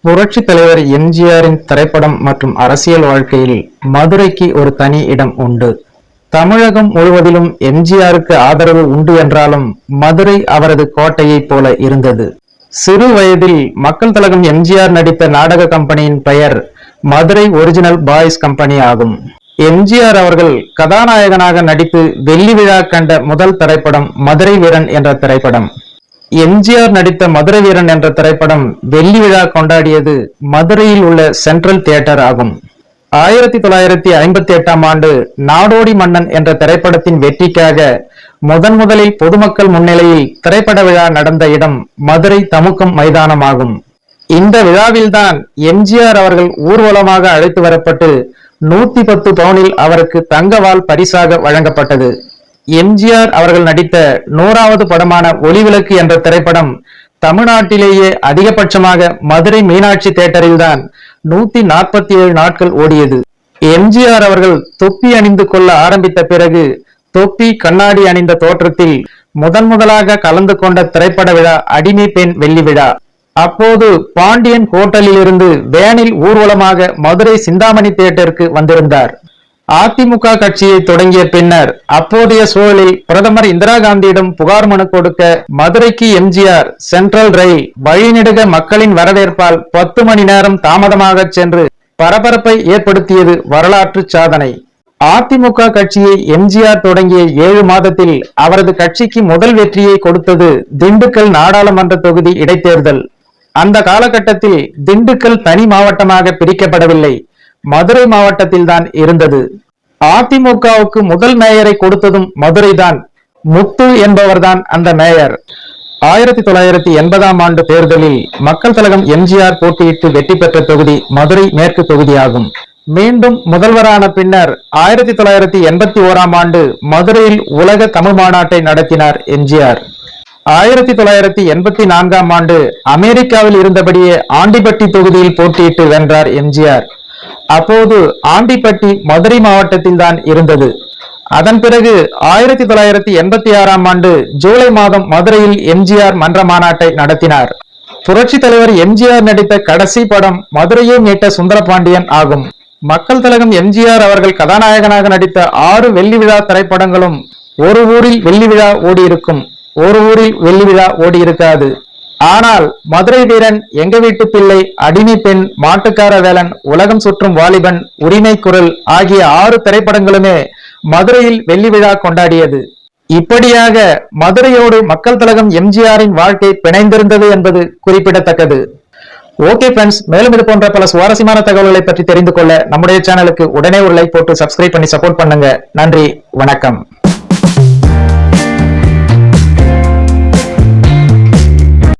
புரட்சி தலைவர் எம்ஜிஆரின் திரைப்படம் மற்றும் அரசியல் வாழ்க்கையில் மதுரைக்கு ஒரு தனி இடம் உண்டு. தமிழகம் முழுவதிலும் எம்ஜிஆருக்கு ஆதரவு உண்டு என்றாலும் மதுரை அவரது கோட்டையைப் போல இருந்தது. சிறு வயதில் மக்கள் திலகம் எம்ஜிஆர் நடித்த நாடக கம்பெனியின் பெயர் மதுரை ஒரிஜினல் பாய்ஸ் கம்பெனி ஆகும். எம்ஜிஆர் அவர்கள் கதாநாயகனாக நடித்து வெள்ளி விழா கண்ட முதல் திரைப்படம் மதுரை வீரன் என்ற திரைப்படம். எம்ஜிஆர் நடித்த மதுரை வீரன் என்ற திரைப்படம் வெள்ளி விழா கொண்டாடியது மதுரையில் உள்ள சென்ட்ரல் தியேட்டர் ஆகும். 1958ஆம் ஆண்டு நாடோடி மன்னன் என்ற திரைப்படத்தின் வெற்றிக்காக முதலில் பொதுமக்கள் முன்னிலையில் திரைப்பட விழா நடந்த இடம் மதுரை தமுக்கம் மைதானம் ஆகும். இந்த விழாவில்தான் எம்ஜிஆர் அவர்கள் ஊர்வலமாக அழைத்து வரப்பட்டு 110 பவுனில் அவருக்கு தங்கவால் பரிசாக வழங்கப்பட்டது. எம்ஜிஆர் அவர்கள் நடித்த 100வது படமான ஒளிவிளக்கு என்ற திரைப்படம் தமிழ்நாட்டிலேயே அதிகபட்சமாக மதுரை மீனாட்சி தியேட்டரில் தான் 147 நாட்கள் ஓடியது. எம்ஜிஆர் அவர்கள் தொப்பி அணிந்து கொள்ள ஆரம்பித்த பிறகு தொப்பி கண்ணாடி அணிந்த தோற்றத்தில் முதலாக கலந்து கொண்ட திரைப்பட விழா அடிமை பெண் வெள்ளி விழா. அப்போது பாண்டியன் ஹோட்டலில் இருந்து வேனில் ஊர்வலமாக மதுரை சிந்தாமணி தியேட்டருக்கு வந்திருந்தார். அதிமுக கட்சியை தொடங்கிய பின்னர் அப்போதைய சூழலில் பிரதமர் இந்திரா காந்தியிடம் புகார் மனு கொடுக்க மதுரைக்கு எம்ஜிஆர் சென்ட்ரல் ரயில் வழிநெடுக மக்களின் வரவேற்பால் 10 மணி நேரம் தாமதமாக சென்று பரபரப்பை ஏற்படுத்தியது வரலாற்று சாதனை. அதிமுக கட்சியை எம்ஜிஆர் தொடங்கிய 7 மாதத்தில் அவரது கட்சிக்கு முதல் வெற்றியை கொடுத்தது திண்டுக்கல் நாடாளுமன்ற தொகுதி இடைத்தேர்தல். அந்த காலகட்டத்தில் திண்டுக்கல் தனி மாவட்டமாக பிரிக்கப்படவில்லை, மதுரை மாவட்டத்தில் தான் இருந்தது. அதிமுகவுக்கு முதல் மேயரை கொடுத்ததும் மதுரைதான். முத்து என்பவர்தான் அந்த மேயர். 1980ஆம் ஆண்டு தேர்தலில் மக்கள் திலகம் எம்ஜிஆர் போட்டியிட்டு வெற்றி பெற்ற தொகுதி மதுரை மேற்கு தொகுதியாகும். மீண்டும் முதல்வரான பின்னர் 1981ஆம் ஆண்டு மதுரையில் உலக தமிழ் மாநாட்டை நடத்தினார் எம்ஜிஆர். 1984ஆம் ஆண்டு அமெரிக்காவில் இருந்தபடியே ஆண்டிப்பட்டி தொகுதியில் போட்டியிட்டு வென்றார் எம்ஜிஆர். அப்போது ஆண்டிப்பட்டி மதுரை மாவட்டத்தில் தான் இருந்தது. அதன் பிறகு 1986ஆம் ஆண்டு ஜூலை மாதம் மதுரையில் எம்ஜிஆர் மன்ற மாநாட்டை நடத்தினார். புரட்சி தலைவர் எம்ஜிஆர் நடித்த கடைசி படம் மதுரையை மீட்ட சுந்தரபாண்டியன் ஆகும். மக்கள் திலகம் எம்ஜிஆர் அவர்கள் கதாநாயகனாக நடித்த 6 வெள்ளி விழா திரைப்படங்களும் ஒரு ஊரில் வெள்ளி விழா ஓடியிருக்கும், ஒரு ஊரில் வெள்ளி விழா ஓடியிருக்காது. ஆனால் மதுரை வீரன், எங்க வீட்டு பிள்ளை, அடிமை பெண், மாட்டுக்கார வேலன், உலகம் சுற்றும் வாலிபன், உரிமை குரல் ஆகிய 6 திரைப்படங்களுமே மதுரையில் வெள்ளி விழா கொண்டாடியது. இப்படியாக மதுரையோடு மக்கள் திலகம் எம்ஜிஆரின் வாழ்க்கை பிணைந்திருந்தது என்பது குறிப்பிடத்தக்கது. ஓகே ஃப்ரெண்ட்ஸ், மேலும் இது போன்ற பல சுவாரஸ்யமான தகவல்களை பற்றி தெரிந்து கொள்ள நம்முடைய சேனலுக்கு உடனே ஒரு லைக் போட்டு சப்ஸ்கிரைப் பண்ணி சப்போர்ட் பண்ணுங்க. நன்றி, வணக்கம்.